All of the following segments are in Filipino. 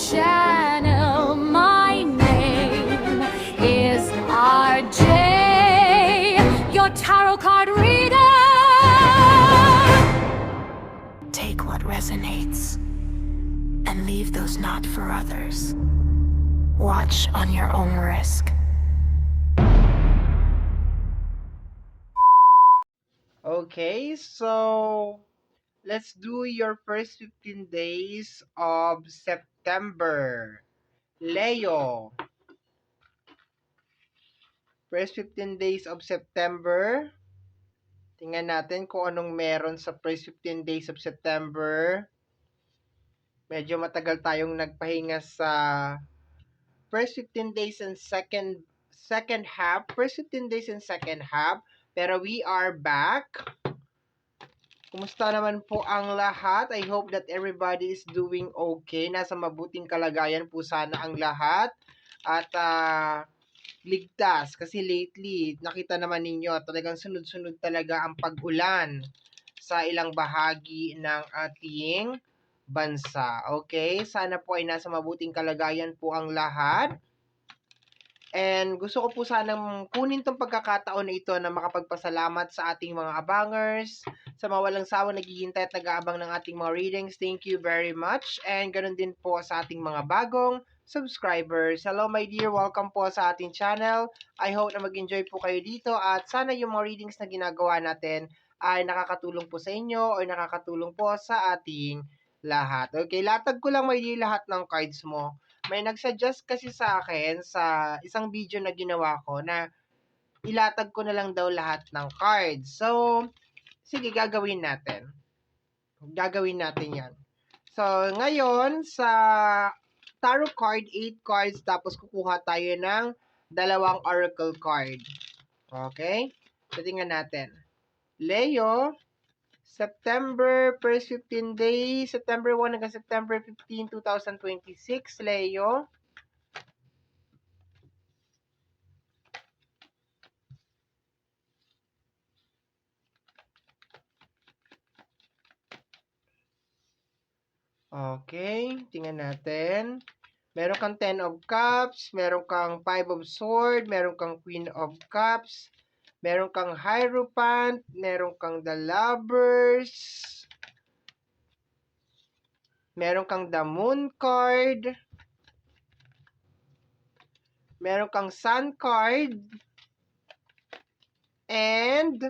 channel. My name is RJ, your tarot card reader. Take what resonates and leave those not for others. Watch on your own risk. Okay, so let's do your first 15 days of September. Leo, first 15 days of September. Tingnan natin kung anong meron sa first 15 days of September. Medyo matagal tayong nagpahinga sa first 15 days and second half. First 15 days and second half. Pero we are back. Kumusta naman po ang lahat? I hope that everybody is doing okay. Nasa mabuting kalagayan po sana ang lahat. At ligtas. Kasi lately, nakita naman ninyo, talagang sunod-sunod talaga ang pag-ulan sa ilang bahagi ng ating bansa. Okay? Sana po ay nasa mabuting kalagayan po ang lahat. And gusto ko po sanang kunin tong pagkakataon na ito na makapagpasalamat sa ating mga abangers, sa mga walang sawang naghihintay at nag-aabang ng ating mga readings. Thank you very much. And ganun din po sa ating mga bagong subscribers. Hello my dear, welcome po sa ating channel. I hope na mag-enjoy po kayo dito at sana yung mga readings na ginagawa natin ay nakakatulong po sa inyo o nakakatulong po sa ating lahat. Okay, latag ko lang my dear lahat ng cards mo. May nagsuggest kasi sa akin sa isang video na ginawa ko na ilatag ko na lang daw lahat ng cards. So, sige, gagawin natin. Gagawin natin yan. So, ngayon, sa tarot card, 8 cards, tapos kukuha tayo ng dalawang oracle card. Okay? So, tingnan natin. Leo, September, first 15 days, September 1 hanggang September 15, 2026, Leo. Okay, tingnan natin. Meron kang 10 of Cups, meron kang 5 of Swords, meron kang Queen of Cups, meron kang Hierophant, meron kang The Lovers, meron kang The Moon card, meron kang Sun card, and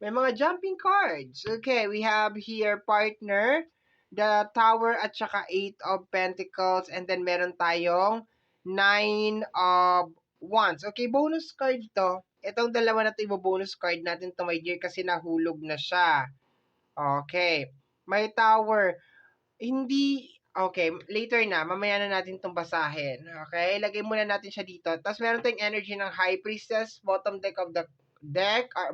may mga jumping cards. Okay, we have here partner, the Tower at saka 8 of Pentacles, and then meron tayong 9 of Wands. Okay, bonus card to. Itong dalawa na to, ibo-bonus card natin to my dear kasi nahulog na siya. Okay, may Tower. Hindi, okay, later na, mamaya na natin itong basahin. Okay, lagay muna natin siya dito. Tapos meron tayong energy ng High Priestess, bottom deck of the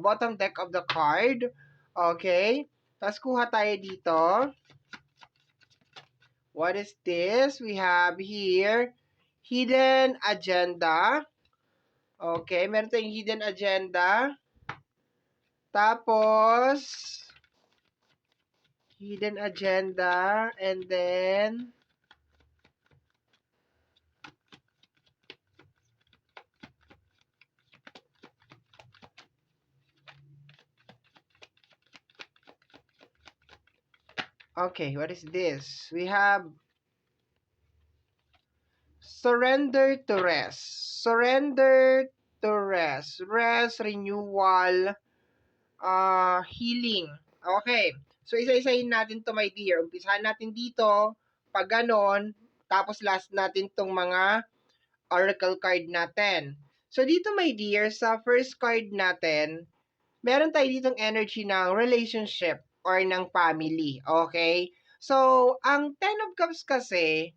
bottom deck of the card. Okay, tapos kuha tayo dito. What is this? We have here, hidden agenda. Okay, meron tayong hidden agenda. Tapos, hidden agenda, and then, okay, what is this? We have surrender to rest. Surrender to rest. Rest, renewal, healing. Okay. So, isa-isahin natin to my dear. Umpisahan natin dito. Pag ganon, tapos last natin tong mga oracle card natin. So, dito my dear, sa first card natin, meron tayo ditong energy ng relationship or ng family. Okay? So, ang Ten of Cups kasi,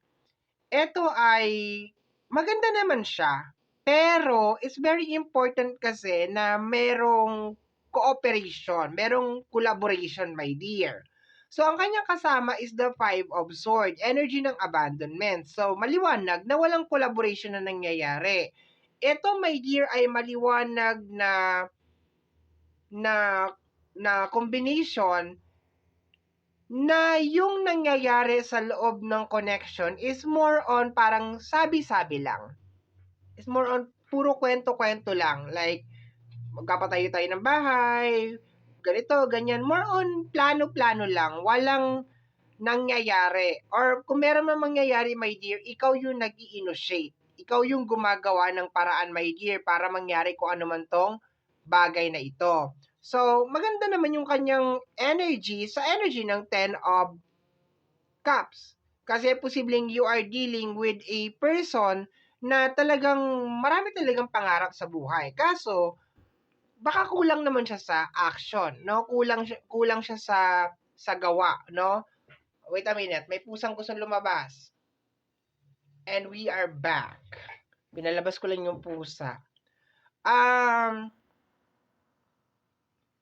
ito ay maganda naman siya. Pero, it's very important kasi na merong cooperation, merong collaboration, my dear. So, ang kanyang kasama is the Five of Swords, energy ng abandonment. So, maliwanag na walang collaboration na nangyayari. Ito, my dear, ay maliwanag na na combination na yung nangyayari sa loob ng connection is more on parang sabi-sabi lang. It's more on puro kwento-kwento lang. Like, magpapatayo tayo ng bahay, ganito, ganyan. More on plano-plano lang. Walang nangyayari. Or kung meron man mangyayari, my dear, ikaw yung nag-i-initiate. Ikaw yung gumagawa ng paraan, my dear, para mangyari kung ano man tong bagay na ito. So, maganda naman yung kanyang energy sa energy ng 10 of Cups. Kasi posibleng you are dealing with a person na talagang marami talagang pangarap sa buhay. Kaso, baka kulang naman siya sa action, no? Kulang siya sa gawa, no? Wait a minute, may pusang gustong lumabas. And we are back. Pinalabas ko lang yung pusa.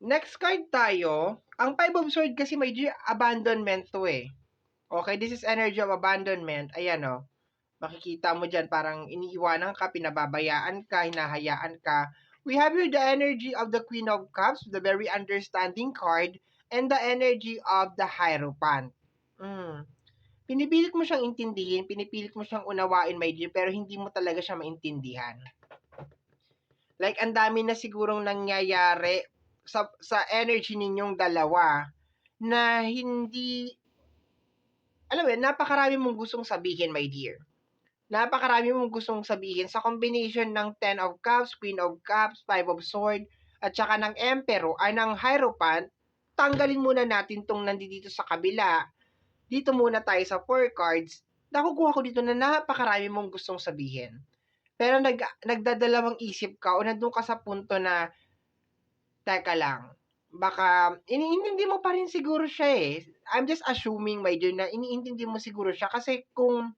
Next card tayo. Ang Five of Swords kasi may abandonment to eh. Okay, this is energy of abandonment. Ayan o. Makikita mo dyan, parang iniiwanan ka, pinababayaan ka, hinahayaan ka. We have here the energy of the Queen of Cups, the very understanding card, and the energy of the Hierophant. Pinipilit mo siyang intindihin, pinipilit mo siyang unawain, my dear, pero hindi mo talaga siya maintindihan. Like, ang dami na sigurong nangyayari sa energy ninyong dalawa na hindi, alam mo, napakarami mong gustong sabihin, my dear. Napakarami mong gustong sabihin sa combination ng 10 of Cups, Queen of Cups, 5 of Swords, at saka ng Emperor, ay ng Hierophant. Tanggalin muna natin tong nandito sa kabila. Dito muna tayo sa 4 cards. Nakukuha ko dito na napakarami mong gustong sabihin. Pero nagdadalawang isip ka o nandun ka sa punto na, teka lang, baka iniintindi mo pa rin siguro siya eh. I'm just assuming, my dear, na iniintindi mo siguro siya kasi kung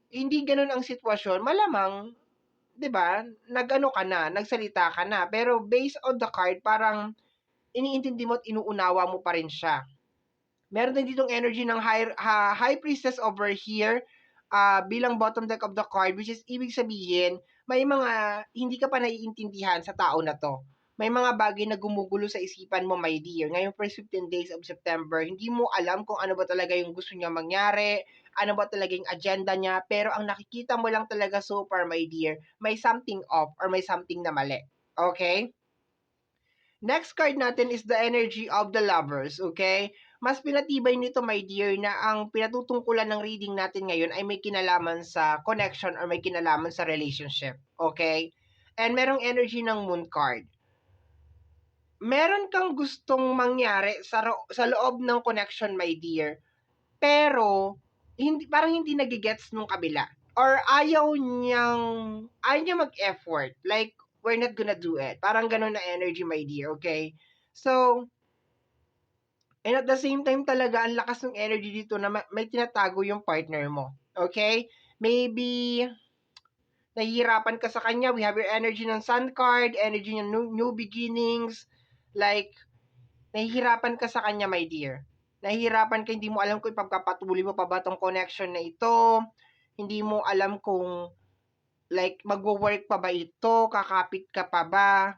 hindi gano'n ang sitwasyon, malamang, 'di ba, nag-ano ka na, nagsalita ka na. Pero based on the card, parang iniintindi mo at inuunawa mo pa rin siya. Meron din ditong energy ng High Priestess over here, bilang bottom deck of the card, which is ibig sabihin, may mga hindi ka pa naiintindihan sa tao na 'to. May mga bagay na gumugulo sa isipan mo, my dear. Ngayong first 15 days of September, hindi mo alam kung ano ba talaga yung gusto niya mangyari, ano ba talaga yung agenda niya, pero ang nakikita mo lang talaga so far, my dear, may something off or may something na mali. Okay? Next card natin is the energy of the lovers, okay? Mas pinatibay nito, my dear, na ang pinatutungkulan ng reading natin ngayon ay may kinalaman sa connection or may kinalaman sa relationship, okay? And merong energy ng moon card. Meron kang gustong mangyari sa loob ng connection, my dear, pero parang hindi nagigets nung kabila. Or ayaw niya mag-effort. Like, we're not gonna do it. Parang ganun na energy, my dear, okay? So, and at the same time talaga, ang lakas ng energy dito na may tinatago yung partner mo. Okay? Maybe, nahihirapan ka sa kanya. We have your energy ng Sun card, energy ng new beginnings. Like, nahihirapan ka sa kanya, my dear. Nahihirapan ka, hindi mo alam kung ipagpapatuloy mo pa ba tong connection na ito. Hindi mo alam kung like magwo-work pa ba ito, kakapit ka pa ba.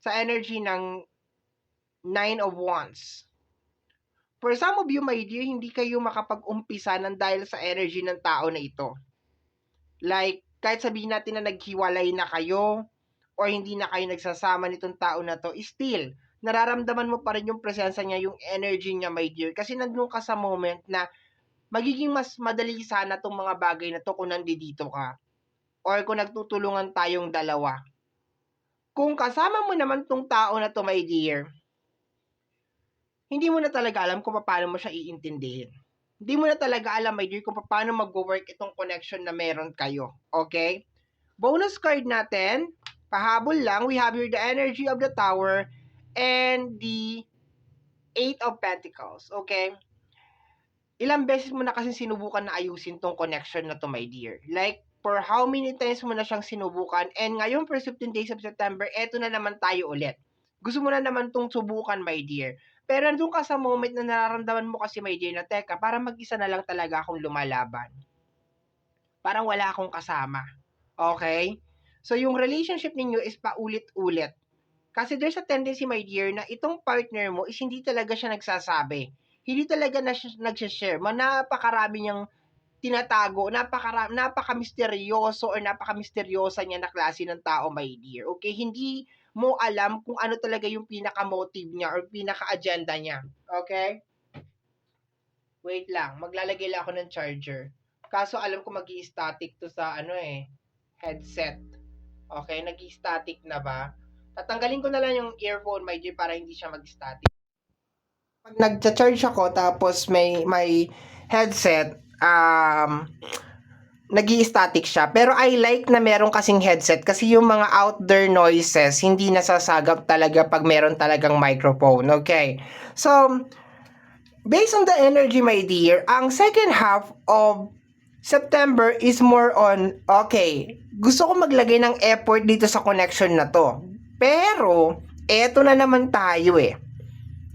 Sa energy ng 9 of Wands. For some of you, my dear, hindi kayo makapag-umpisa ng dahil sa energy ng tao na ito. Like, kahit sabihin natin na naghiwalay na kayo or hindi na kayo nagsasama nitong tao na to, still, nararamdaman mo pa rin yung presensya niya, yung energy niya, my dear. Kasi nandun ka sa moment na magiging mas madali sana tong mga bagay na to kung nandito ka. Or kung nagtutulungan tayong dalawa. Kung kasama mo naman tong tao na to, my dear, hindi mo na talaga alam kung paano mo siya iintindihin. Hindi mo na talaga alam, my dear, kung paano mag-work itong connection na meron kayo. Okay? Bonus card natin, pahabol lang, we have here the energy of the Tower and the 8 of Pentacles. Okay? Ilang beses mo na kasi sinubukan na ayusin tong connection na to, my dear. Like, for how many times mo na siyang sinubukan, and ngayon for 15 days of September, eto na naman tayo ulit. Gusto mo na naman tong subukan, my dear. Pero nandun ka sa moment na nararamdaman mo kasi, my dear, na teka, parang mag-isa na lang talaga akong lumalaban. Parang wala akong kasama. Okay? So, yung relationship ninyo is paulit-ulit. Kasi there's a tendency, my dear, na itong partner mo is hindi talaga siya nagsasabi. Hindi talaga na nagsishare. Napakarami niyang tinatago, napaka-misteryoso or napaka-misteryosa niya na klase ng tao, my dear. Okay? Hindi mo alam kung ano talaga yung pinaka-motive niya or pinaka-agenda niya. Okay? Wait lang, maglalagay lang ako ng charger. Kaso alam ko magi-static to sa headset. Okay, nagi-static na ba? Tatanggalin ko na lang yung earphone, my dear, para hindi siya mag-static. Pag nagcha-charge ako tapos may headset, nagi-static siya. Pero I like na meron kasing headset kasi yung mga outdoor noises hindi nasasagap talaga pag meron talagang microphone. Okay. So, based on the energy, my dear, ang second half of September is more on, okay, gusto ko maglagay ng effort dito sa connection na to. Pero, eto na naman tayo eh.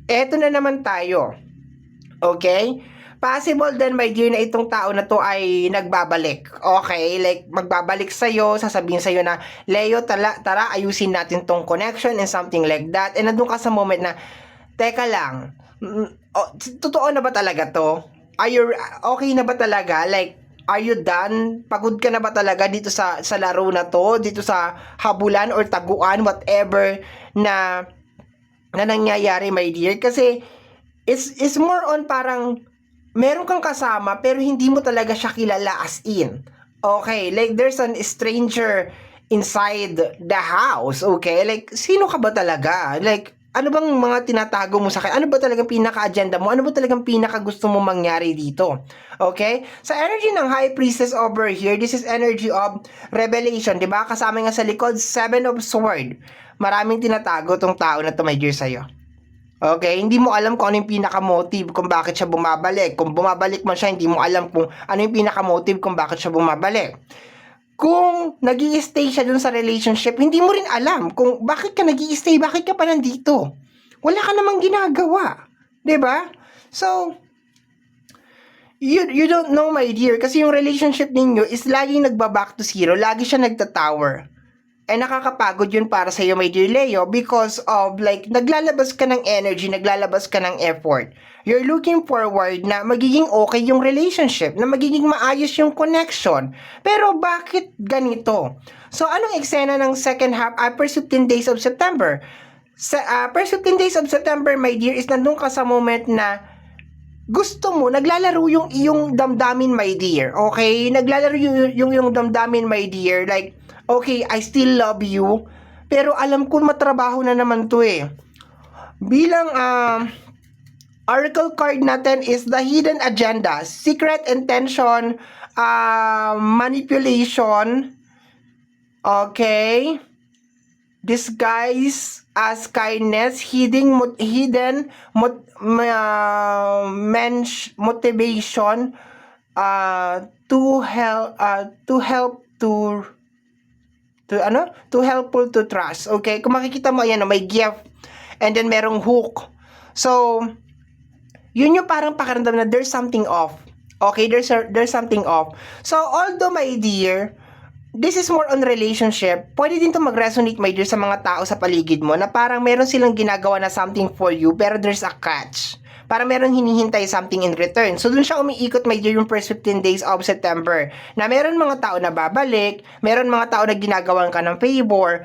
Eto na naman tayo. Okay? Possible then, my dear, na itong tao na to ay nagbabalik. Okay? Like, magbabalik sa'yo, sasabihin sa'yo na, Leo, tara, ayusin natin tong connection and something like that. And nandun ka sa moment na, teka lang, totoo na ba talaga to? Okay na ba talaga? Like, are you done? Pagod ka na ba talaga dito sa laro na to? Dito sa habulan or taguan, whatever na nangyayari, my dear? Kasi, it's more on parang, meron kang kasama pero hindi mo talaga siya kilala as in. Okay, like there's an stranger inside the house, okay? Like, sino ka ba talaga? Like, ano bang mga tinatago mo sa akin? Ano ba talagang pinaka-agenda mo? Ano ba talagang pinaka-gusto mo mangyari dito? Okay? Sa energy ng High Priestess over here, this is energy of revelation, di ba? Kasama nga sa likod, Seven of Swords. Maraming tinatago tong tao na to, my dear, sa'yo. Okay, hindi mo alam kung ano yung pinaka-motive kung bakit siya bumabalik. Kung bumabalik man siya, hindi mo alam kung ano yung pinaka-motive kung bakit siya bumabalik. Kung nag-i-stay siya dun sa relationship, hindi mo rin alam kung bakit ka nag-i-stay, bakit ka pa nandito. Wala ka namang ginagawa. 'Di ba? So, you don't know, my dear, kasi yung relationship ninyo is laging nagba-back to zero, lagi siya nagta-tower. Ay nakakapagod yun para sa iyo, my dear Leo, because of like naglalabas ka ng energy, naglalabas ka ng effort. You're looking forward na magiging okay yung relationship, na magiging maayos yung connection. Pero bakit ganito? So anong eksena ng second half, first 15 days of September? First 15 days of September, my dear, is nandun ka sa moment na gusto mo, naglalaro yung iyong damdamin, my dear. Okay? Naglalaro yung damdamin, my dear. Like, okay, I still love you, pero alam ko matrabaho na naman to eh. Bilang oracle card natin is the hidden agenda, secret intention, manipulation, okay, disguise as kindness, motivation, to helpful to trust. Okay, kung makikita mo, ayan, may gift and then merong hook. So, yun yung parang pakiramdam na there's something off. Okay, there's something off. So, although, my dear, this is more on relationship, pwede din to mag-resonate, my dear, sa mga tao sa paligid mo na parang meron silang ginagawa na something for you pero there's a catch. Para meron hinihintay something in return. So, dun siya umiikot, my dear, yung first 15 days of September. Na meron mga tao na babalik, meron mga tao na ginagawan ka ng favor.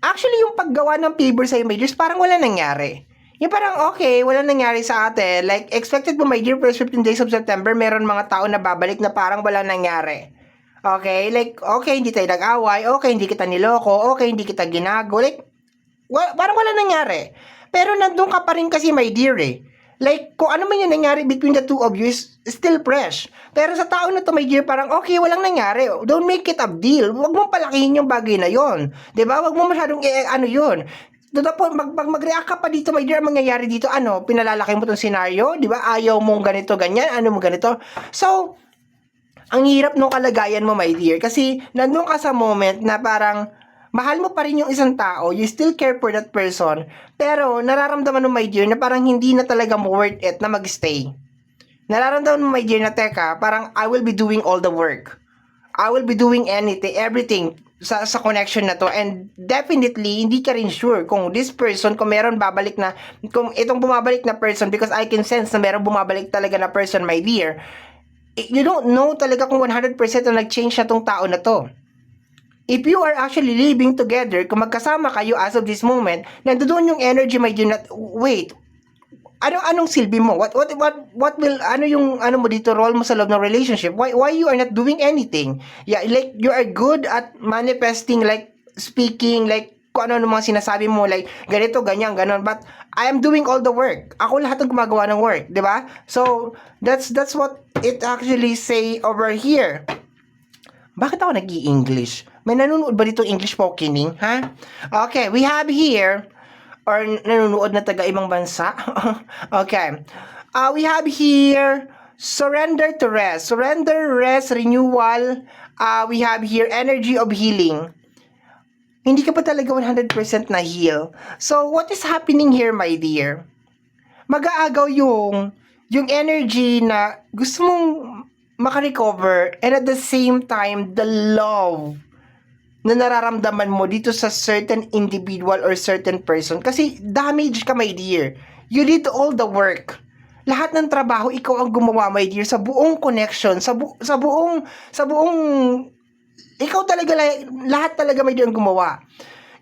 Actually, yung paggawa ng favor sa'yo, my dear, parang wala nangyari. Yung parang, okay, wala nangyari sa atin. Like, expected mo, my dear, first 15 days of September, meron mga tao na babalik na parang wala nangyari. Okay? Like, okay, hindi tayo nag-away. Okay, hindi kita niloko. Okay, hindi kita ginago. Like, parang wala nangyari. Pero nandun ka pa rin kasi, my dear, eh. Like, kung ano man yung nangyari between the two of you is still fresh. Pero sa tao na to, my dear, parang okay, walang nangyari. Don't make it a deal. Huwag mong palakihin yung bagay na yon. Diba? Huwag mo masyadong yun. Pag mag-react ka pa dito, my dear, mangyayari dito, pinalalaki mo tong scenario, diba? Ayaw mong ganito, ganyan, mo ganito. So, ang hirap nung kalagayan mo, my dear, kasi nandun ka sa moment na parang mahal mo pa rin yung isang tao, you still care for that person, pero nararamdaman mo, my dear, na parang hindi na talaga worth it na mag-stay. Nararamdaman mo, my dear, na teka, parang I will be doing all the work. I will be doing everything sa connection na to, and definitely hindi ka rin sure kung this person, kung meron babalik na, kung itong bumabalik na person, because I can sense na meron bumabalik talaga na person, my dear. You don't know talaga kung 100% na nag-change na tong tao na to. If you are actually living together, kung magkasama kayo as of this moment, nandoon yung energy, my dear, na, wait, anong silbi mo? What will, ano yung, ano mo dito, role mo sa loob ng relationship? Why you are not doing anything? Yeah, like, you are good at manifesting, like, speaking, like, kung ano mga sinasabi mo, like, ganito, ganyan, ganon. But, I am doing all the work. Ako lahat ng gumagawa ng work, di ba? So, that's what it actually say over here. Bakit ako nag-i-English? May nanonood ba dito English Pokining, ha? Okay, we have here, or nanonood na taga ibang bansa. Okay. We have here surrender to rest. Surrender, rest, renewal. We have here energy of healing. Hindi ka pa talaga 100% na heal. So, what is happening here, my dear? Mag-aagaw yung energy na gusto mong makarecover, and at the same time, the love na nararamdaman mo dito sa certain individual or certain person. Kasi damage ka, my dear. You did all the work. Lahat ng trabaho, ikaw ang gumawa, my dear, sa buong connection, sa buong, ikaw talaga, lahat talaga, my dear, ang gumawa.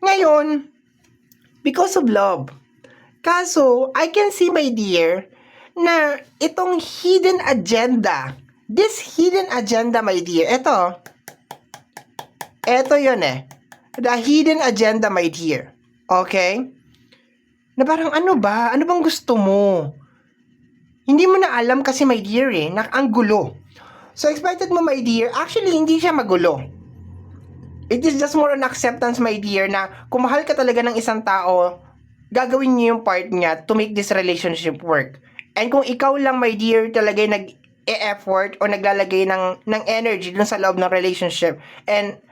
Ngayon, because of love. Kaso, I can see, my dear, na itong hidden agenda, this hidden agenda, my dear, Eto yun eh. The hidden agenda, my dear. Okay? Na parang ano ba? Ano bang gusto mo? Hindi mo na alam kasi, my dear, na ang gulo. So, expected mo, my dear, actually, hindi siya magulo. It is just more an acceptance, my dear, na kung mahal ka talaga ng isang tao, gagawin niyo yung part niya to make this relationship work. And kung ikaw lang, my dear, talaga nag-e-effort o naglalagay ng energy dun sa loob ng relationship, and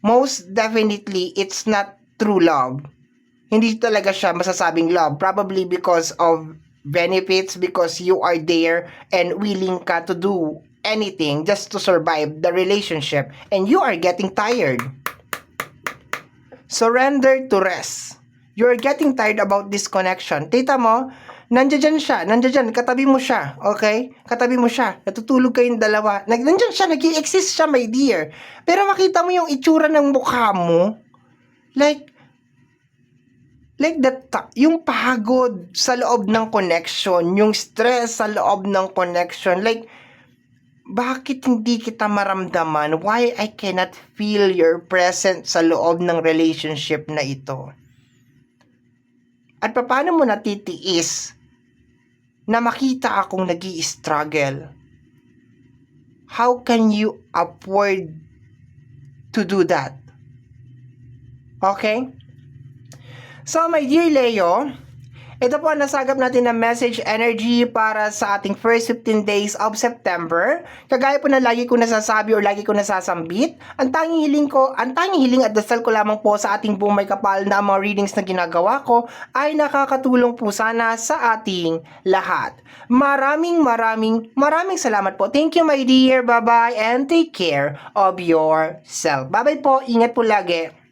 most definitely, it's not true love. Hindi talaga siya masasabing love. Probably because of benefits, because you are there and willing ka to do anything just to survive the relationship. And you are getting tired. Surrender to rest. You are getting tired about this connection. Tita mo, nandiyan siya, katabi mo siya, okay? Katabi mo siya, natutulog kayong dalawa. Nandiyan siya, nag-i-exist siya, my dear. Pero makita mo yung itsura ng mukha mo, like yung pagod sa loob ng connection, yung stress sa loob ng connection, like, bakit hindi kita maramdaman? Why I cannot feel your presence sa loob ng relationship na ito? At paano mo natitiis na makita akong nag-i-struggle? How can you afford to do that? Okay? So, my dear Leo, ito po ang nasagap natin na message energy para sa ating first 15 days of September. Kagaya po na lagi ko nasasabi or lagi ko nasasambit, ang tanging hiling at dasal ko lamang po sa ating buong may kapal na mga readings na ginagawa ko ay nakakatulong po sana sa ating lahat. Maraming salamat po. Thank you, my dear. Bye-bye and take care of yourself. Bye-bye po. Ingat po lagi.